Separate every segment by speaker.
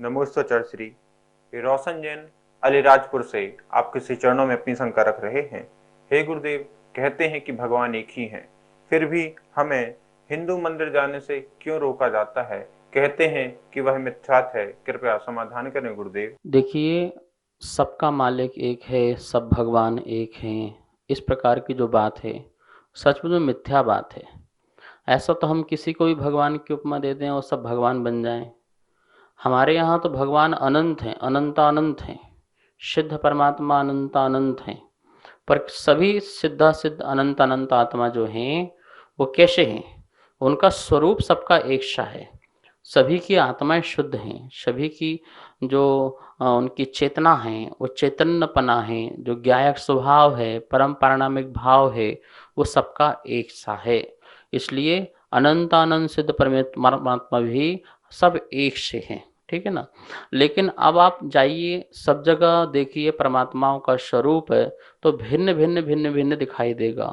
Speaker 1: नमोस्तोचर श्री रोशन जैन अलीराजपुर से आपके श्री चरणों में अपनी शंका रख रहे हैं। हे गुरुदेव, कहते हैं कि भगवान एक ही हैं, फिर भी हमें हिंदू मंदिर जाने से क्यों रोका जाता है? कहते हैं कि वह मिथ्यात है, कृपया समाधान करें गुरुदेव।
Speaker 2: देखिए, सबका मालिक एक है, सब भगवान एक हैं, इस प्रकार की जो बात है, सच में मिथ्या बात है। ऐसा तो हम किसी को भी भगवान की उपमा दे दें और सब भगवान बन जाएं। हमारे यहाँ तो भगवान अनंत हैं, अनंतानंत हैं, सिद्ध परमात्मा अनंतानंत हैं। पर सभी सिद्धासिद्ध अनंत अनंत आत्मा जो हैं वो कैसे हैं? उनका स्वरूप सबका एक सा है। सभी की आत्माएं शुद्ध हैं, सभी की जो उनकी चेतना है वो चैतन्यपना है, जो ज्ञायक स्वभाव है, परम पारणामिक भाव है, वो सबका एक सा है। इसलिए अनंत अनंत सिद्ध परमात्मा भी सब एक से हैं, ठीक है ना। लेकिन अब आप जाइए, सब जगह देखिए परमात्माओं का स्वरूप है तो भिन्न भिन्न भिन्न भिन्न दिखाई देगा।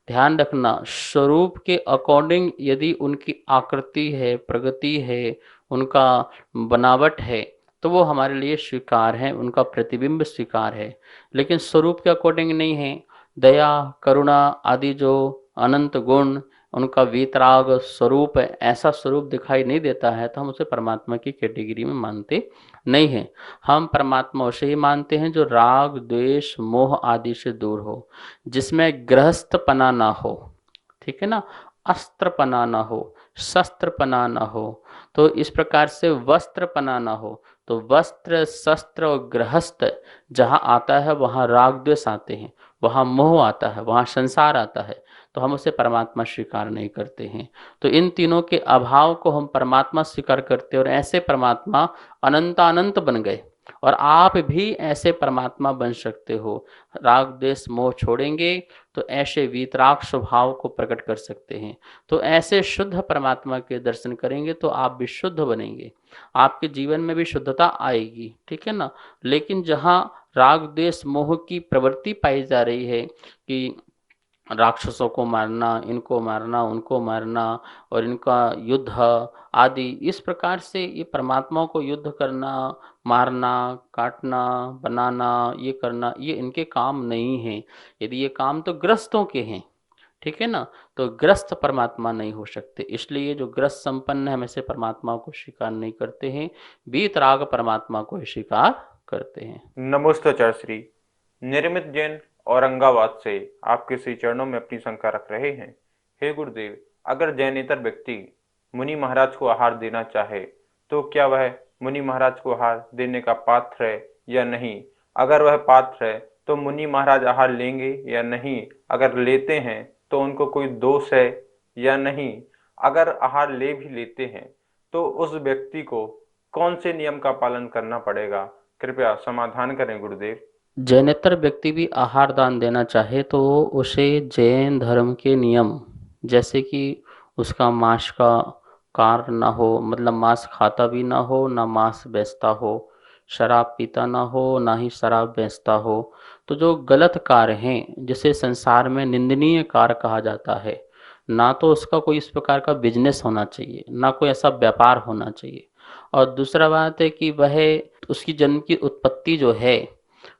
Speaker 2: ध्यान रखना, स्वरूप के अकॉर्डिंग यदि उनकी आकृति है, प्रगति है, उनका बनावट है, तो वो हमारे लिए स्वीकार है, उनका प्रतिबिंब स्वीकार है। लेकिन स्वरूप के अकॉर्डिंग नहीं है। दया, करुणा आदि जो अनंत गुण, उनका वीतराग स्वरूप है, ऐसा स्वरूप दिखाई नहीं देता है तो हम उसे परमात्मा की कैटेगरी में मानते नहीं हैं। हम परमात्मा उसे ही मानते हैं जो राग द्वेष मोह आदि से दूर हो, जिसमें गृहस्थपना ना हो, ठीक है ना, अस्त्रपना ना हो, शस्त्रपना ना हो, तो इस प्रकार से वस्त्रपना ना हो। तो वस्त्र शस्त्र और गृहस्थ जहाँ आता है वहाँ राग द्वेष आते हैं, वहाँ मोह आता है, वहाँ संसार आता है, तो हम उसे परमात्मा स्वीकार नहीं करते हैं। तो इन तीनों के अभाव को हम परमात्मा स्वीकार करते हैं और ऐसे परमात्मा अनंतानंत बन गए। और आप भी ऐसे परमात्मा बन सकते हो। राग द्वेष मोह छोड़ेंगे तो ऐसे वीतराग स्वभाव को प्रकट कर सकते हैं। तो ऐसे शुद्ध परमात्मा के दर्शन करेंगे तो आप भी शुद्ध बनेंगे, आपके जीवन में भी शुद्धता आएगी, ठीक है ना। लेकिन जहाँ राग द्वेष मोह की प्रवृत्ति पाई जा रही है कि राक्षसों को मारना, इनको मारना, उनको मारना और इनका युद्ध आदि, इस प्रकार से ये परमात्माओं को युद्ध करना, मारना, काटना, बनाना, ये करना, ये इनके काम नहीं है। यदि ये काम तो ग्रस्तों के हैं, ठीक है ना, तो ग्रस्त परमात्मा नहीं हो सकते। इसलिए जो ग्रस्त संपन्न है हम ऐसे परमात्मा को स्वीकार नहीं करते हैं, वीतराग परमात्मा को ही स्वीकार करते हैं।
Speaker 1: नमोस्तोचर श्री निर्मित जैन औरंगाबाद से आपके श्री चरणों में अपनी शंका रख रहे हैं। हे गुरुदेव, अगर जैनेतर व्यक्ति मुनि महाराज को आहार देना चाहे तो क्या वह मुनि महाराज को आहार देने का पात्र है या नहीं? अगर वह पात्र है तो मुनि महाराज आहार लेंगे या नहीं? अगर लेते हैं तो उनको कोई दोष है या नहीं? अगर आहार ले भी लेते हैं तो उस व्यक्ति को कौन से नियम का पालन करना पड़ेगा? कृपया समाधान करें गुरुदेव।
Speaker 2: जैनेतर व्यक्ति भी आहार दान देना चाहे तो उसे जैन धर्म के नियम, जैसे कि उसका मांस का कार ना हो, मतलब मांस खाता भी ना हो, ना मांस बेचता हो, शराब पीता ना हो, ना ही शराब बेचता हो। तो जो गलत कार्य हैं जिसे संसार में निंदनीय कार्य कहा जाता है, ना तो उसका कोई इस प्रकार का बिजनेस होना चाहिए, ना कोई ऐसा व्यापार होना चाहिए। और दूसरा बात है कि वह, उसकी जन्म की उत्पत्ति जो है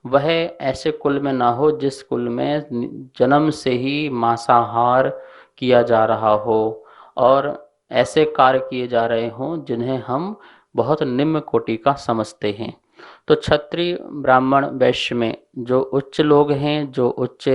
Speaker 2: वह ऐसे कुल में ना हो जिस कुल में जन्म से ही मांसाहार किया जा रहा हो और ऐसे कार्य किए जा रहे हों जिन्हें हम बहुत निम्न कोटि का समझते हैं। तो क्षत्रिय ब्राह्मण वैश्य में जो उच्च लोग हैं, जो उच्च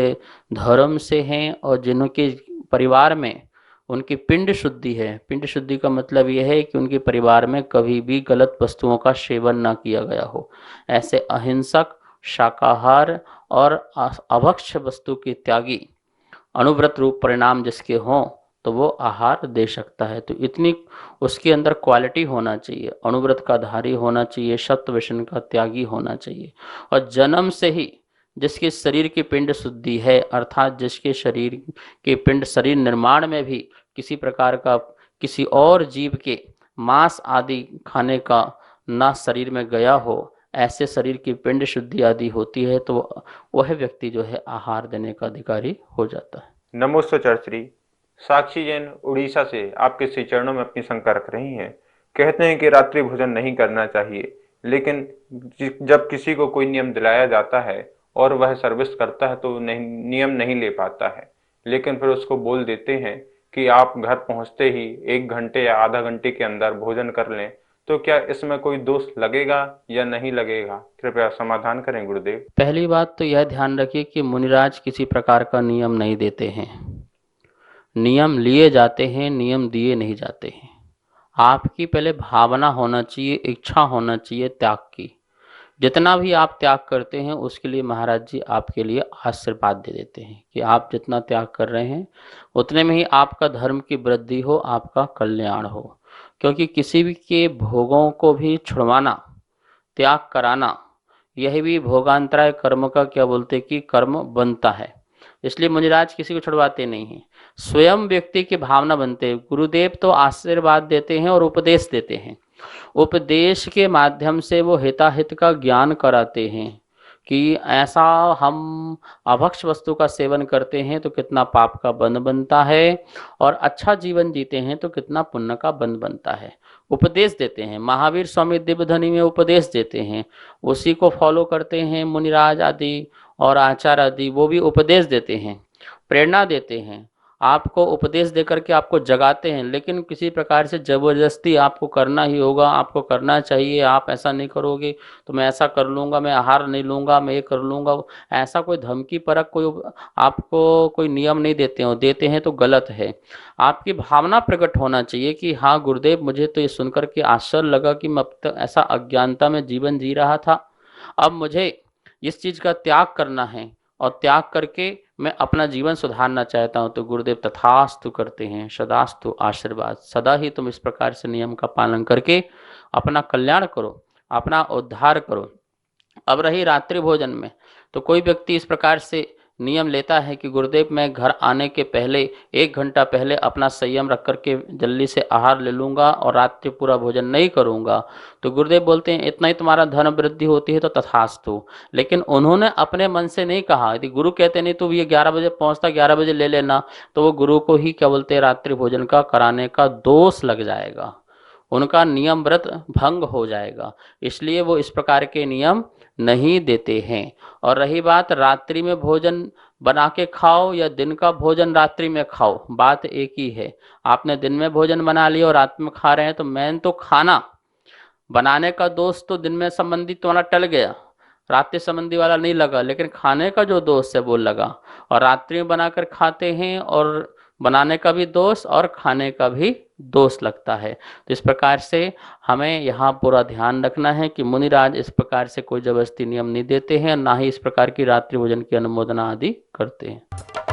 Speaker 2: धर्म से हैं और जिनके परिवार में उनकी पिंड शुद्धि है, पिंड शुद्धि का मतलब यह है कि उनके परिवार में कभी भी गलत वस्तुओं का सेवन ना किया गया हो, ऐसे अहिंसक, शाकाहार और अभक्ष्य वस्तु के त्यागी, अनुव्रत रूप परिणाम जिसके हों, तो वो आहार दे सकता है। तो इतनी उसके अंदर क्वालिटी होना चाहिए, अनुव्रत का धारी होना चाहिए, सत्व व्यसन का त्यागी होना चाहिए। और जन्म से ही जिसके शरीर की पिंड शुद्धि है, अर्थात जिसके शरीर के पिंड शरीर निर्माण में भी किसी प्रकार का किसी और जीव के मांस आदि खाने का ना शरीर में गया हो, ऐसे शरीर की पिंड शुद्धि आदि होती है तो वह व्यक्ति जो है आहार देने का अधिकारी हो जाता है।
Speaker 1: नमोस्तोचर श्री साक्षी जैन उड़ीसा से आपके श्री चरणों में अपनी शंका रख रही हैं। कहते हैं कि रात्रि भोजन नहीं करना चाहिए, लेकिन जब किसी को कोई नियम दिलाया जाता है और वह सर्विस करता है तो नियम नहीं ले पाता है, लेकिन फिर उसको बोल देते हैं कि आप घर पहुंचते ही 1 घंटे या आधा घंटे के अंदर भोजन कर लें, तो क्या इसमें कोई दोष लगेगा या नहीं लगेगा? कृपया समाधान करें गुरुदेव।
Speaker 2: पहली बात तो यह ध्यान रखिए कि मुनिराज किसी प्रकार का नियम नहीं देते हैं, नियम लिए जाते हैं, नियम दिए नहीं जाते हैं। आपकी पहले भावना होना चाहिए, इच्छा होना चाहिए त्याग की। जितना भी आप त्याग करते हैं उसके लिए महाराज जी आपके लिए आशीर्वाद दे देते हैं कि आप जितना त्याग कर रहे हैं उतने में ही आपका धर्म की वृद्धि हो, आपका कल्याण हो। क्योंकि किसी भी के भोगों को भी छुड़वाना, त्याग कराना, यही भी भोगांतराय कर्म का क्या बोलते कि कर्म बनता है। इसलिए मुनिराज किसी को छुड़वाते नहीं हैं, स्वयं व्यक्ति की भावना बनते हैं। गुरुदेव तो आशीर्वाद देते हैं और उपदेश देते हैं, उपदेश के माध्यम से वो हिताहित का ज्ञान कराते हैं कि ऐसा हम अभक्ष वस्तु का सेवन करते हैं तो कितना पाप का बंध बनता है और अच्छा जीवन जीते हैं तो कितना पुण्य का बंध बनता है। उपदेश देते हैं, महावीर स्वामी दिव्यधनी में उपदेश देते हैं, उसी को फॉलो करते हैं मुनिराज आदि और आचार्य आदि, वो भी उपदेश देते हैं, प्रेरणा देते हैं, आपको उपदेश देकर के आपको जगाते हैं। लेकिन किसी प्रकार से जबरदस्ती आपको करना ही होगा, आपको करना चाहिए, आप ऐसा नहीं करोगे तो मैं ऐसा कर लूँगा, मैं आहार नहीं लूँगा, मैं ये कर लूँगा, ऐसा कोई धमकी परक कोई आपको कोई नियम नहीं देते हो, देते हैं तो गलत है। आपकी भावना प्रकट होना चाहिए कि हाँ गुरुदेव, मुझे तो ये सुनकर के आश्चर्य लगा कि मैं अब तक ऐसा अज्ञानता में जीवन जी रहा था, अब मुझे इस चीज़ का त्याग करना है और त्याग करके मैं अपना जीवन सुधारना चाहता हूँ। तो गुरुदेव तथास्तु करते हैं, सदास्तु आशीर्वाद, सदा ही तुम इस प्रकार से नियम का पालन करके अपना कल्याण करो, अपना उद्धार करो। अब रही रात्रि भोजन में, तो कोई व्यक्ति इस प्रकार से नियम लेता है कि गुरुदेव मैं घर आने के पहले 1 घंटा पहले अपना संयम रख करके जल्दी से आहार ले लूँगा और रात्रि पूरा भोजन नहीं करूँगा। तो गुरुदेव बोलते हैं इतना ही तुम्हारा धन वृद्धि होती है तो तथास्तु। लेकिन उन्होंने अपने मन से नहीं कहा, यदि गुरु कहते नहीं तो ये 11 बजे पहुँचता, 11 बजे ले लेना, तो वो गुरु को ही क्या बोलते हैं रात्रि भोजन का कराने का दोष लग जाएगा, उनका नियम व्रत भंग हो जाएगा। इसलिए वो इस प्रकार के नियम नहीं देते हैं। और रही बात रात्रि में भोजन बना के खाओ या दिन का भोजन रात्रि में खाओ, बात एक ही है। आपने दिन में भोजन बना लिया और रात में खा रहे हैं तो मैन तो खाना बनाने का दोष तो दिन में संबंधित वाला टल गया, रात्रि संबंधी वाला नहीं लगा, लेकिन खाने का जो दोष है वो लगा। और रात्रि में बनाकर खाते हैं और बनाने का भी दोष और खाने का भी दोष लगता है। तो इस प्रकार से हमें यहाँ पूरा ध्यान रखना है कि मुनिराज इस प्रकार से कोई जबरदस्ती नियम नहीं देते हैं, ना ही इस प्रकार की रात्रि भोजन की अनुमोदना आदि करते हैं।